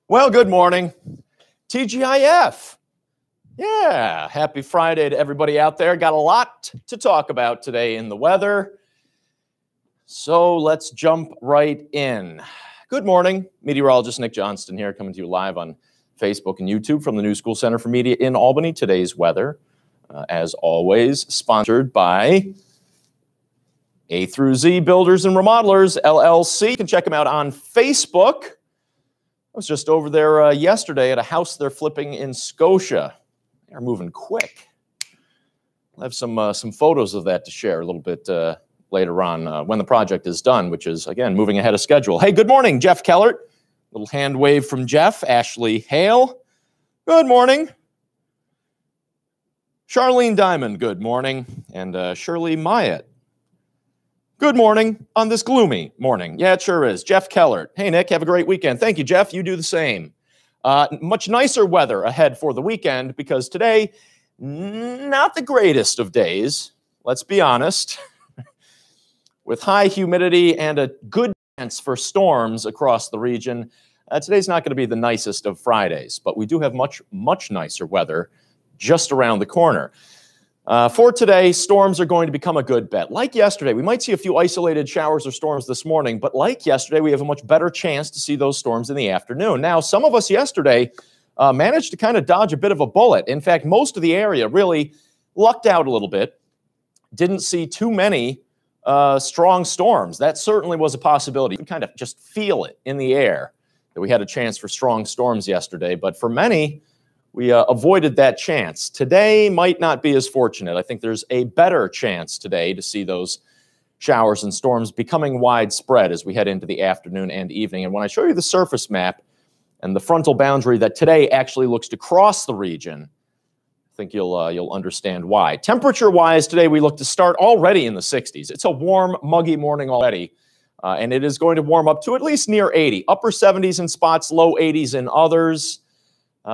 Well, good morning. TGIF. Yeah, happy Friday to everybody out there. Got a lot to talk about today in the weather. So let's jump right in. Good morning. Meteorologist Nick Johnston here, coming to you live on Facebook and YouTube from the New School Center for Media in Albany. Today's weather, as always, sponsored by A through Z Builders and Remodelers, LLC. You can check them out on Facebook. I was just over there yesterday at a house they're flipping in Scotia. They're moving quick. I'll have some photos of that to share a little bit later on when the project is done, which is, again, moving ahead of schedule. Hey, good morning, Jeff Kellert. Little hand wave from Jeff. Ashley Hale. Good morning. Charlene Diamond, good morning. And Shirley Myatt. Good morning on this gloomy morning. Yeah, it sure is. Jeff Kellert. Hey, Nick, have a great weekend. Thank you, Jeff. You do the same. Much nicer weather ahead for the weekend because today, not the greatest of days, let's be honest. With high humidity and a good chance for storms across the region, today's not going to be the nicest of Fridays, but we do have much nicer weather just around the corner. For today, storms are going to become a good bet. Like yesterday, we might see a few isolated showers or storms this morning, but like yesterday, we have a much better chance to see those storms in the afternoon. Now, some of us yesterday managed to kind of dodge a bit of a bullet. In fact, most of the area really lucked out a little bit. Didn't see too many strong storms. That certainly was a possibility. You can kind of just feel it in the air that we had a chance for strong storms yesterday, but for many, we avoided that chance. Today might not be as fortunate. I think there's a better chance today to see those showers and storms becoming widespread as we head into the afternoon and evening. And when I show you the surface map and the frontal boundary that today actually looks to cross the region, I think you'll understand why. Temperature-wise, today we look to start already in the 60s. It's a warm, muggy morning already, and it is going to warm up to at least near 80. Upper 70s in spots, low 80s in others.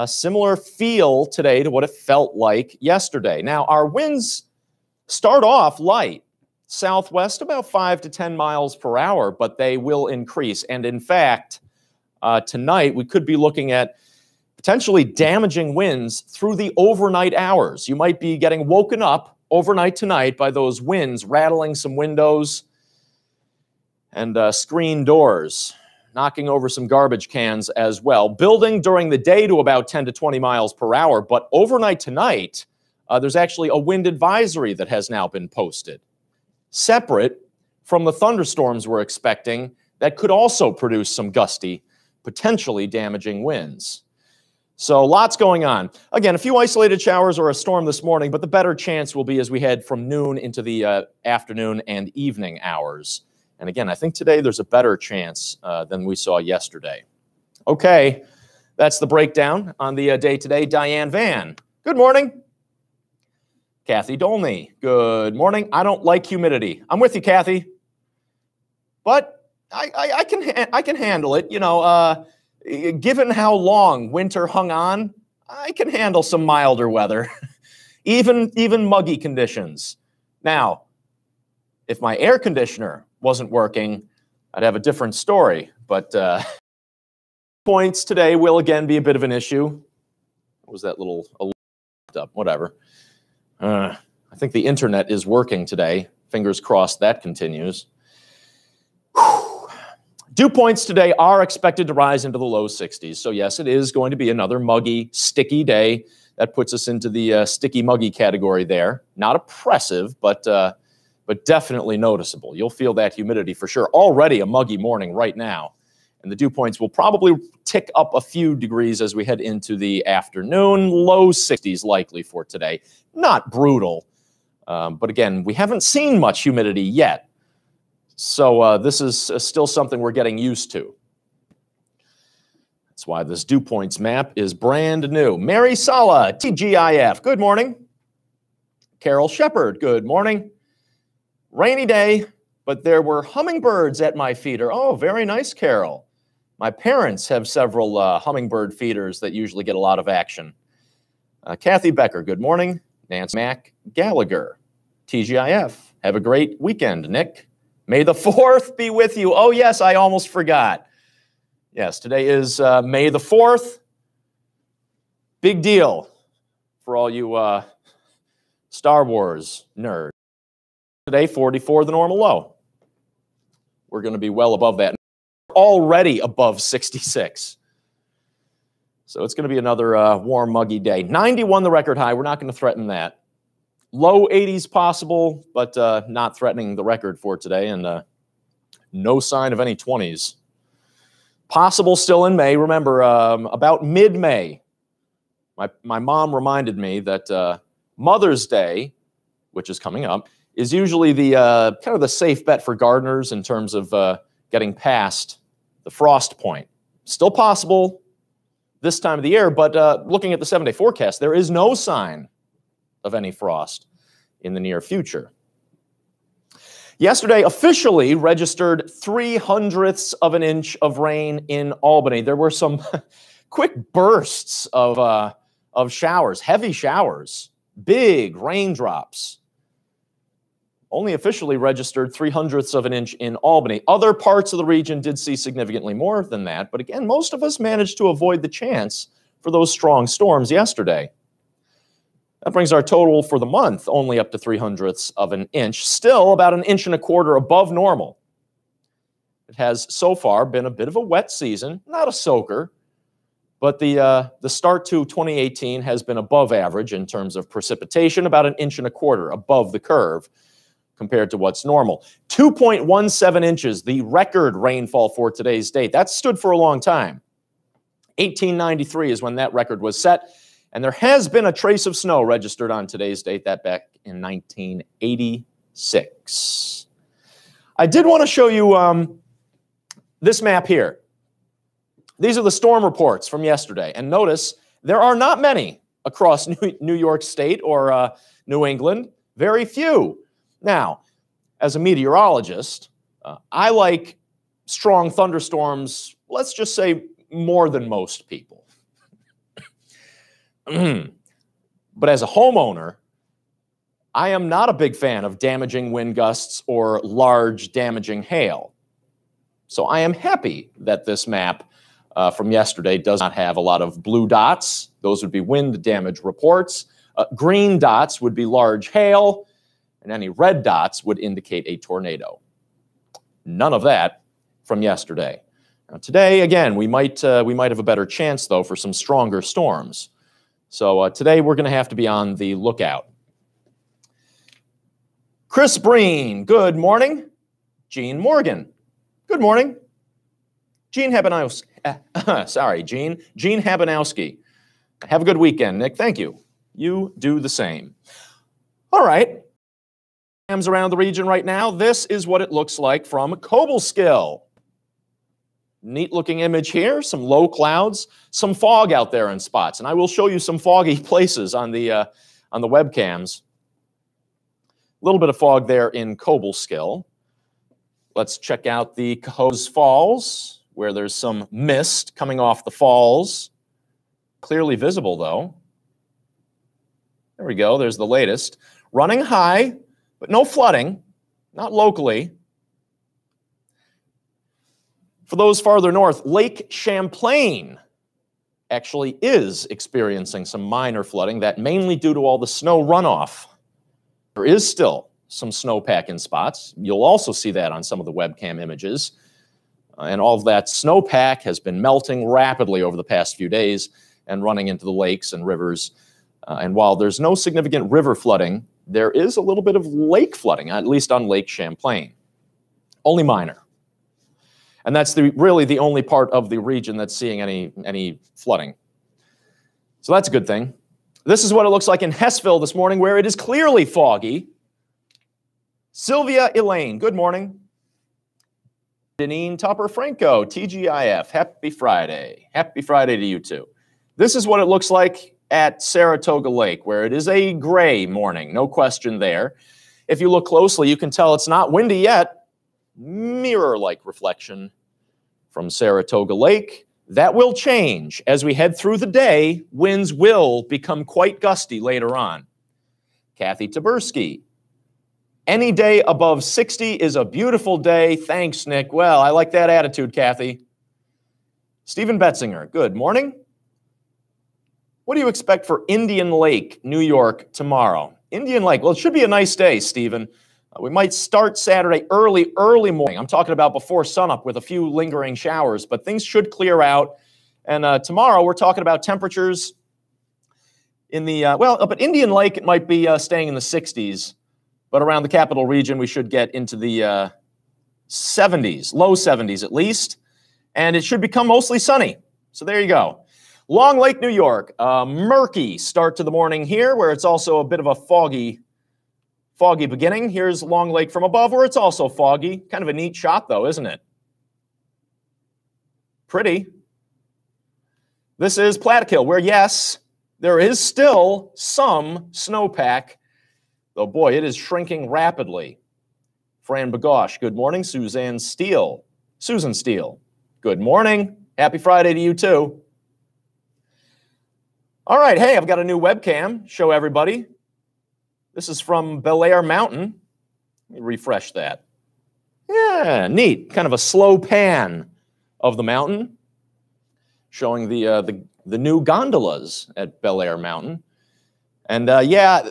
Similar feel today to what it felt like yesterday. Now, our winds start off light, southwest about 5 to 10 miles per hour, but they will increase. And in fact, tonight we could be looking at potentially damaging winds through the overnight hours. You might be getting woken up overnight tonight by those winds rattling some windows and screen doors, knocking over some garbage cans as well. Building during the day to about 10 to 20 miles per hour, but overnight tonight, there's actually a wind advisory that has now been posted, separate from the thunderstorms we're expecting that could also produce some gusty, potentially damaging winds. So lots going on. Again, a few isolated showers or a storm this morning, but the better chance will be as we head from noon into the afternoon and evening hours. And again, I think today there's a better chance than we saw yesterday. Okay, that's the breakdown on the day today. Diane Van, good morning. Kathy Dolney, good morning. I don't like humidity. I'm with you, Kathy. But I can handle it. You know, given how long winter hung on, I can handle some milder weather, even muggy conditions. Now, if my air conditioner wasn't working, I'd have a different story. But points today will again be a bit of an issue. What was that little up? Whatever. I think the internet is working today. Fingers crossed that continues. Whew. Dew points today are expected to rise into the low 60s. So yes, it is going to be another muggy, sticky day. That puts us into the sticky, muggy category there. Not oppressive, but definitely noticeable. You'll feel that humidity for sure. Already a muggy morning right now. And the dew points will probably tick up a few degrees as we head into the afternoon. Low 60s likely for today. Not brutal. But again, we haven't seen much humidity yet. So this is still something we're getting used to. That's why this dew points map is brand new. Mary Sala, TGIF, good morning. Carol Shepard, good morning. Rainy day, but there were hummingbirds at my feeder. Oh, very nice, Carol. My parents have several hummingbird feeders that usually get a lot of action. Kathy Becker, good morning. Nancy Mack Gallagher, TGIF. Have a great weekend, Nick. May the 4th be with you. Oh, yes, I almost forgot. Yes, today is May the 4th. Big deal for all you Star Wars nerds. Today, 44, the normal low. We're going to be well above that. Already above 66. So it's going to be another warm, muggy day. 91 the record high. We're not going to threaten that. Low 80s possible, but not threatening the record for today. And no sign of any 20s. Possible still in May. Remember, about mid-May, my mom reminded me that Mother's Day, which is coming up, is usually the kind of the safe bet for gardeners in terms of getting past the frost point. Still possible this time of the year, but looking at the 7-day forecast, there is no sign of any frost in the near future. Yesterday officially registered 0.03 of an inch of rain in Albany. There were some quick bursts of showers, heavy showers, big raindrops. Only officially registered 0.03 of an inch in Albany. Other parts of the region did see significantly more than that, but again, most of us managed to avoid the chance for those strong storms yesterday. That brings our total for the month only up to 0.03 of an inch, still about 1.25 inches above normal. It has so far been a bit of a wet season, not a soaker, but the start to 2018 has been above average in terms of precipitation, about 1.25 inches above the curve compared to what's normal. 2.17 inches, the record rainfall for today's date. That stood for a long time. 1893 is when that record was set. And there has been a trace of snow registered on today's date, that back in 1986. I did want to show you this map here. These are the storm reports from yesterday. And notice there are not many across New York State or New England. Very few. Now, as a meteorologist, I like strong thunderstorms, let's just say more than most people. But as a homeowner, I am not a big fan of damaging wind gusts or large damaging hail. So I am happy that this map from yesterday does not have a lot of blue dots. Those would be wind damage reports. Green dots would be large hail, and any red dots would indicate a tornado. None of that from yesterday. Now, today, again, we might have a better chance, though, for some stronger storms. So today we're going to have to be on the lookout. Chris Breen, good morning. Gene Morgan, good morning. Gene Habanowski, Gene Habanowski. Have a good weekend, Nick. Thank you. You do the same. All right. Around the region right now, this is what it looks like from Cobleskill. Neat looking image here, some low clouds, some fog out there in spots. And I will show you some foggy places on the webcams. A little bit of fog there in Cobleskill. Let's check out the Cohoes Falls, where there's some mist coming off the falls. Clearly visible, though. There we go, there's the latest. Running high, but no flooding, not locally. For those farther north, Lake Champlain actually is experiencing some minor flooding, that mainly due to all the snow runoff. There is still some snowpack in spots. You'll also see that on some of the webcam images. And all of that snowpack has been melting rapidly over the past few days and running into the lakes and rivers. And while there's no significant river flooding, there is a little bit of lake flooding, at least on Lake Champlain. Only minor. And that's really the only part of the region that's seeing any flooding. So that's a good thing. This is what it looks like in Hessville this morning, where it is clearly foggy. Sylvia Elaine, good morning. Deneen Topper-Franco, TGIF, happy Friday. Happy Friday to you too. This is what it looks like at Saratoga Lake, where it is a gray morning, no question there. If you look closely, you can tell it's not windy yet. Mirror-like reflection from Saratoga Lake. That will change as we head through the day. Winds will become quite gusty later on. Kathy Taberski. Any day above 60 is a beautiful day. Thanks, Nick. Well, I like that attitude, Kathy. Stephen Betzinger, good morning. What do you expect for Indian Lake, New York tomorrow? Indian Lake, well, it should be a nice day, Stephen. We might start Saturday early morning. I'm talking about before sunup with a few lingering showers, but things should clear out. And tomorrow we're talking about temperatures in the, up at Indian Lake, it might be staying in the 60s, but around the capital region, we should get into the 70s, low 70s at least, and it should become mostly sunny. So there you go. Long Lake, New York, murky start to the morning here, where it's also a bit of a foggy beginning. Here's Long Lake from above, where it's also foggy. Kind of a neat shot, though, isn't it? Pretty. This is Plattekill, where, yes, there is still some snowpack, though, boy, it is shrinking rapidly. Fran Bagosh, good morning. Susan Steele, good morning. Happy Friday to you, too. All right, hey, I've got a new webcam. Show everybody. This is from Bel-Air Mountain. Let me refresh that. Yeah, neat. Kind of a slow pan of the mountain, showing the new gondolas at Bel-Air Mountain. And yeah,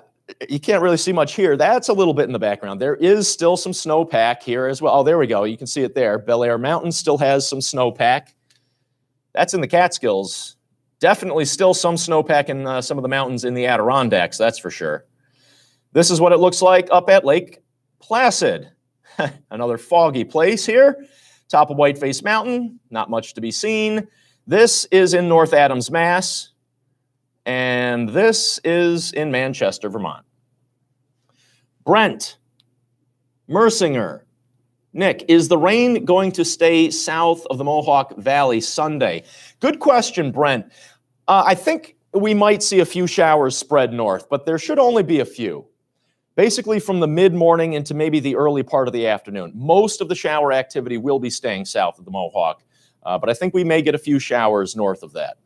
you can't really see much here. That's a little bit in the background. There is still some snowpack here as well. Oh, there we go. You can see it there. Bel-Air Mountain still has some snowpack. That's in the Catskills. Definitely still some snowpack in some of the mountains in the Adirondacks, that's for sure. This is what it looks like up at Lake Placid. Another foggy place here. Top of Whiteface Mountain, not much to be seen. This is in North Adams, Mass. And this is in Manchester, Vermont. Brent, Mercinger, Nick, is the rain going to stay south of the Mohawk Valley Sunday? Good question, Brent. I think we might see a few showers spread north, but there should only be a few. Basically from the mid-morning into maybe the early part of the afternoon. Most of the shower activity will be staying south of the Mohawk, but I think we may get a few showers north of that.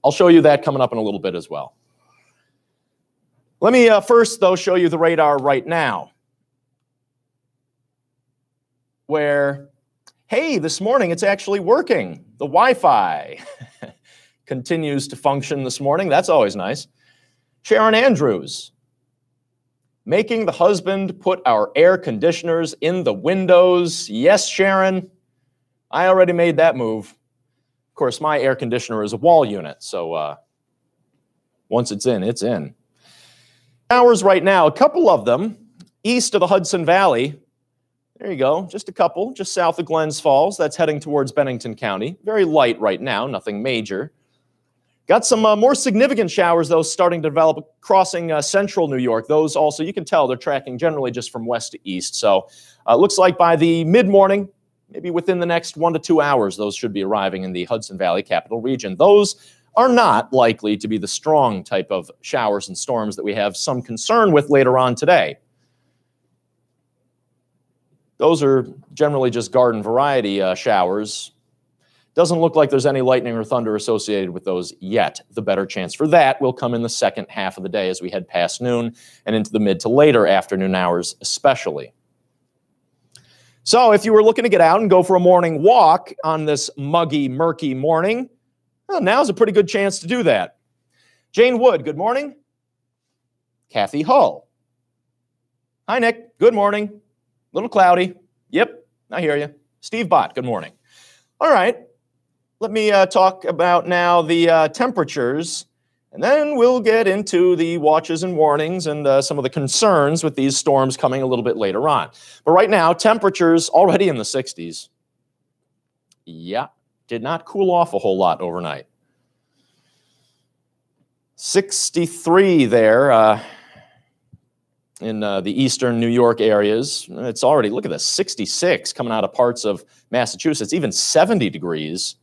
I'll show you that coming up in a little bit as well. Let me first, though, show you the radar right now, where, hey, this morning it's actually working. The Wi-Fi continues to function this morning. That's always nice. Sharon Andrews, making the husband put our air conditioners in the windows. Yes, Sharon, I already made that move. Of course, my air conditioner is a wall unit, so once it's in, it's in. Showers right now, a couple of them east of the Hudson Valley. There you go, just a couple, just south of Glens Falls. That's heading towards Bennington County. Very light right now, nothing major. Got some more significant showers, though, starting to develop crossing central New York. Those also, you can tell they're tracking generally just from west to east. So it looks like by the mid-morning, maybe within the next 1 to 2 hours, those should be arriving in the Hudson Valley capital region. Those are not likely to be the strong type of showers and storms that we have some concern with later on today. Those are generally just garden variety showers. Doesn't look like there's any lightning or thunder associated with those yet. The better chance for that will come in the second half of the day as we head past noon and into the mid to later afternoon hours especially. So if you were looking to get out and go for a morning walk on this muggy, murky morning, well, now's a pretty good chance to do that. Jane Wood, good morning. Kathy Hull. Hi, Nick. Good morning. A little cloudy. Yep, I hear you. Steve Bott, good morning. All right. Let me talk about now the temperatures, and then we'll get into the watches and warnings and some of the concerns with these storms coming a little bit later on. But right now, temperatures already in the 60s. Yeah, did not cool off a whole lot overnight. 63 there in the eastern New York areas. It's already, look at this, 66 coming out of parts of Massachusetts, even 70 degrees.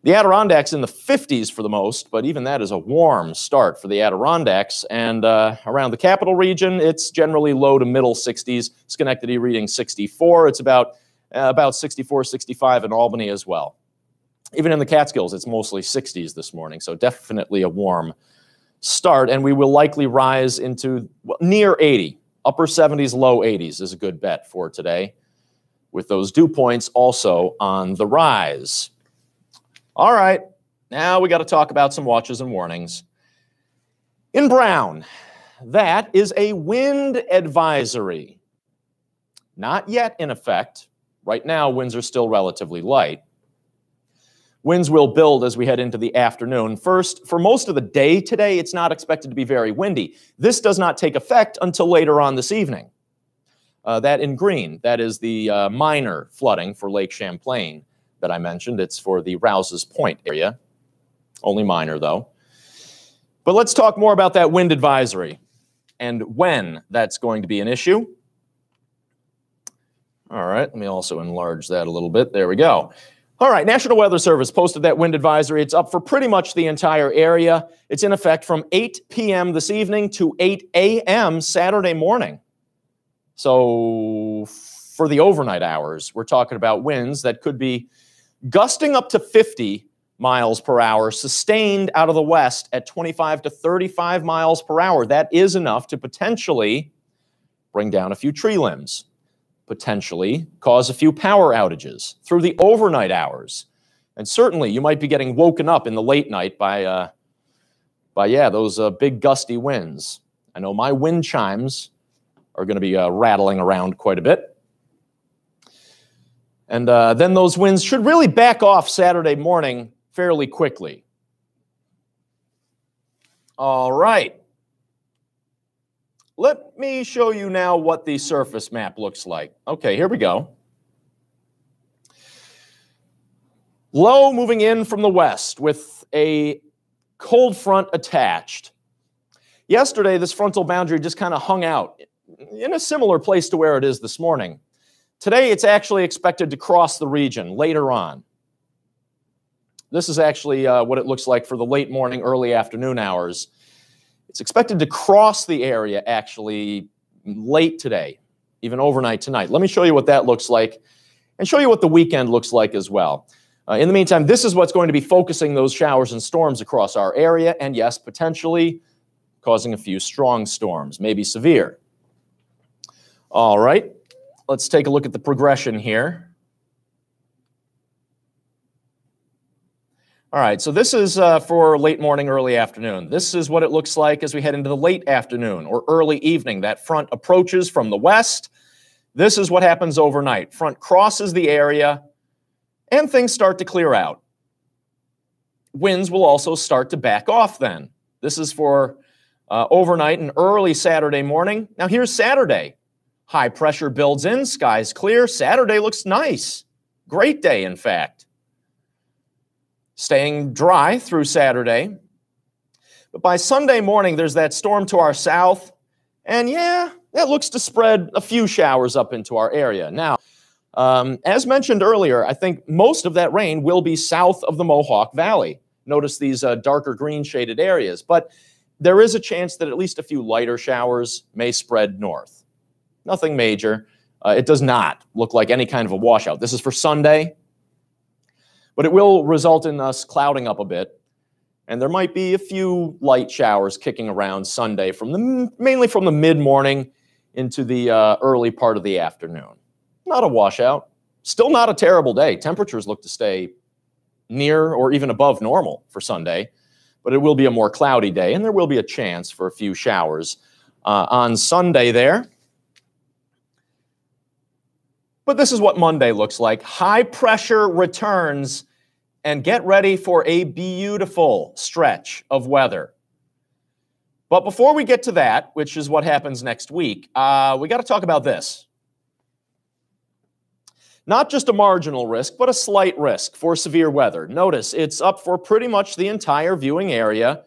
The Adirondacks in the 50s for the most, but even that is a warm start for the Adirondacks. And around the capital region, it's generally low to middle 60s. Schenectady reading 64. It's about 64, 65 in Albany as well. Even in the Catskills, it's mostly 60s this morning, so definitely a warm start. And we will likely rise into near 80. Upper 70s, low 80s is a good bet for today, with those dew points also on the rise. All right, now we got to talk about some watches and warnings. In brown, that is a wind advisory. Not yet in effect. Right now, winds are still relatively light. Winds will build as we head into the afternoon. First, for most of the day today, it's not expected to be very windy. This does not take effect until later on this evening. That in green, that is the minor flooding for Lake Champlain that I mentioned. It's for the Rouse's Point area. Only minor, though. But let's talk more about that wind advisory and when that's going to be an issue. All right, let me also enlarge that a little bit. There we go. All right, National Weather Service posted that wind advisory. It's up for pretty much the entire area. It's in effect from 8 p.m. this evening to 8 a.m. Saturday morning. So for the overnight hours, we're talking about winds that could be gusting up to 50 miles per hour, sustained out of the west at 25 to 35 miles per hour. That is enough to potentially bring down a few tree limbs, potentially cause a few power outages through the overnight hours. And certainly you might be getting woken up in the late night by those big gusty winds. I know my wind chimes are going to be rattling around quite a bit. And then those winds should really back off Saturday morning fairly quickly. All right. Let me show you now what the surface map looks like. Okay, here we go. Low moving in from the west with a cold front attached. Yesterday, this frontal boundary just kind of hung out in a similar place to where it is this morning. Today, it's actually expected to cross the region later on. This is actually what it looks like for the late morning, early afternoon hours. It's expected to cross the area actually late today, even overnight tonight. Let me show you what that looks like and show you what the weekend looks like as well. In the meantime, this is what's going to be focusing those showers and storms across our area, and yes, potentially causing a few strong storms, maybe severe. All right, let's take a look at the progression here. All right, so this is for late morning, early afternoon. This is what it looks like as we head into the late afternoon or early evening. That front approaches from the west. This is what happens overnight. Front crosses the area, and things start to clear out. Winds will also start to back off then. This is for overnight and early Saturday morning. Now here's Saturday. High pressure builds in, skies clear. Saturday looks nice. Great day, in fact. Staying dry through Saturday. But by Sunday morning, there's that storm to our south. And yeah, that looks to spread a few showers up into our area. Now, as mentioned earlier, I think most of that rain will be south of the Mohawk Valley. Notice these darker green shaded areas. But there is a chance that at least a few lighter showers may spread north. Nothing major. It does not look like any kind of a washout. This is for Sunday. But it will result in us clouding up a bit, and there might be a few light showers kicking around Sunday, mainly from the mid-morning into the early part of the afternoon. Not a washout. Still not a terrible day. Temperatures look to stay near or even above normal for Sunday, but it will be a more cloudy day, and there will be a chance for a few showers on Sunday there. But this is what Monday looks like. High pressure returns, and get ready for a beautiful stretch of weather. But before we get to that, which is what happens next week, we got to talk about this. Not just a marginal risk, but a slight risk for severe weather. Notice it's up for pretty much the entire viewing area.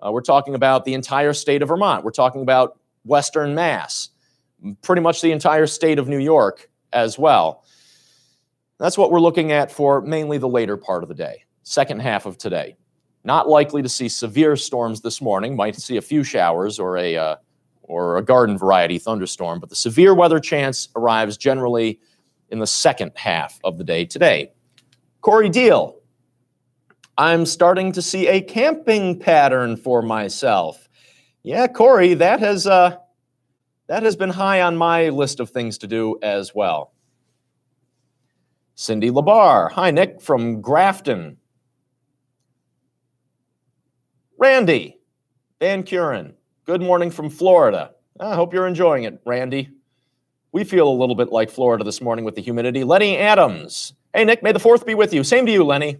We're talking about the entire state of Vermont. We're talking about Western Mass, pretty much the entire state of New York as well. That's what we're looking at for mainly the later part of the day, second half of today. Not likely to see severe storms this morning. Might see a few showers or a garden variety thunderstorm, but the severe weather chance arrives generally in the second half of the day today. Corey Deal, I'm starting to see a camping pattern for myself. Yeah, Corey, that has been high on my list of things to do as well. Cindy Labar. Hi, Nick from Grafton. Randy Van Kuren, good morning from Florida. I hope you're enjoying it, Randy. We feel a little bit like Florida this morning with the humidity. Lenny Adams. Hey, Nick, may the 4th be with you. Same to you, Lenny.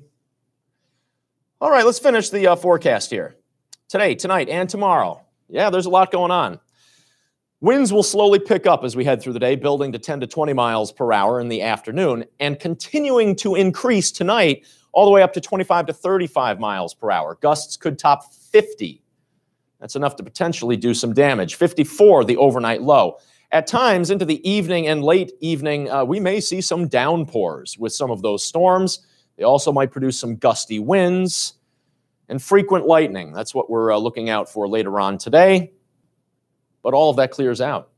All right, let's finish the forecast here. Today, tonight, and tomorrow. Yeah, there's a lot going on. Winds will slowly pick up as we head through the day, building to 10 to 20 miles per hour in the afternoon, and continuing to increase tonight all the way up to 25 to 35 miles per hour. Gusts could top 50. That's enough to potentially do some damage. 54, the overnight low. At times, into the evening and late evening, we may see some downpours with some of those storms. They also might produce some gusty winds and frequent lightning. That's what we're looking out for later on today. But all of that clears out.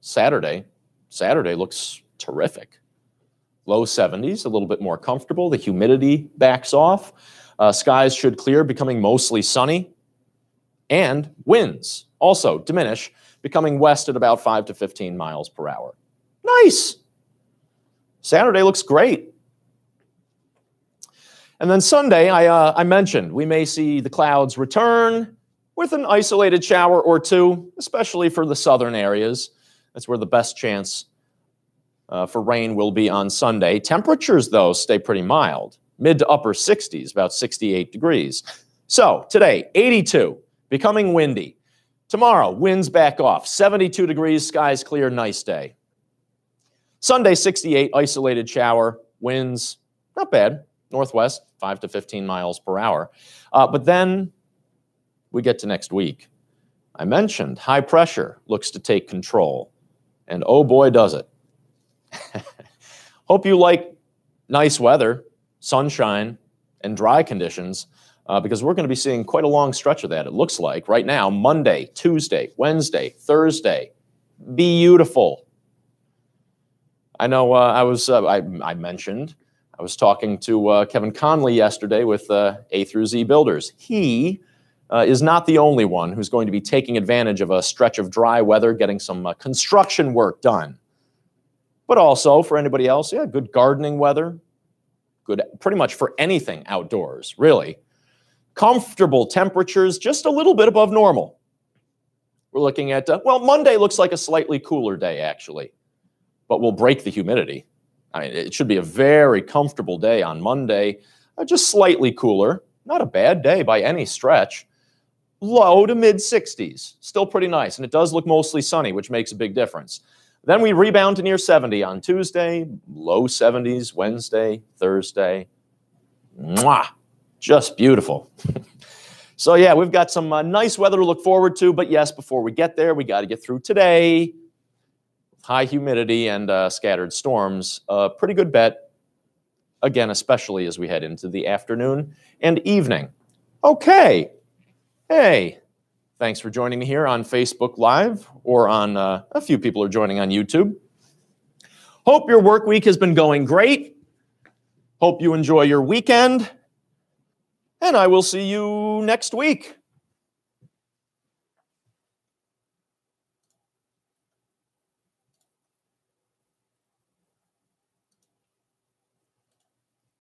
Saturday looks terrific. Low 70s, a little bit more comfortable. The humidity backs off. Skies should clear, becoming mostly sunny. And winds also diminish, becoming west at about 5 to 15 miles per hour. Nice. Saturday looks great. And then Sunday, I mentioned, we may see the clouds return with an isolated shower or two, especially for the southern areas. That's where the best chance for rain will be on Sunday. Temperatures, though, stay pretty mild. Mid to upper 60s, about 68 degrees. So today, 82, becoming windy. Tomorrow, winds back off, 72 degrees, skies clear, nice day. Sunday, 68, isolated shower, winds, not bad, northwest, 5 to 15 miles per hour. But then we get to next week. I mentioned high pressure looks to take control, and oh boy, does it. Hope you like nice weather, sunshine, and dry conditions, because we're going to be seeing quite a long stretch of that, it looks like. Right now, Monday, Tuesday, Wednesday, Thursday, beautiful. I know I mentioned, I was talking to Kevin Conley yesterday with A through Z Builders. He is not the only one who's going to be taking advantage of a stretch of dry weather, getting some construction work done. But also, for anybody else, yeah, good gardening weather, good pretty much for anything outdoors, really. Comfortable temperatures, just a little bit above normal. We're looking at, well, Monday looks like a slightly cooler day, actually, but we'll break the humidity. I mean, it should be a very comfortable day on Monday, just slightly cooler. Not a bad day by any stretch. Low to mid 60s, still pretty nice. And it does look mostly sunny, which makes a big difference. Then we rebound to near 70 on Tuesday, low 70s Wednesday, Thursday. Mwah! Just beautiful. So yeah, we've got some nice weather to look forward to. But yes, before we get there, we got to get through today. High humidity and scattered storms. Pretty good bet. Again, especially as we head into the afternoon and evening. Okay. Hey, thanks for joining me here on Facebook Live, or on a few people are joining on YouTube. Hope your work week has been going great. Hope you enjoy your weekend. And I will see you next week.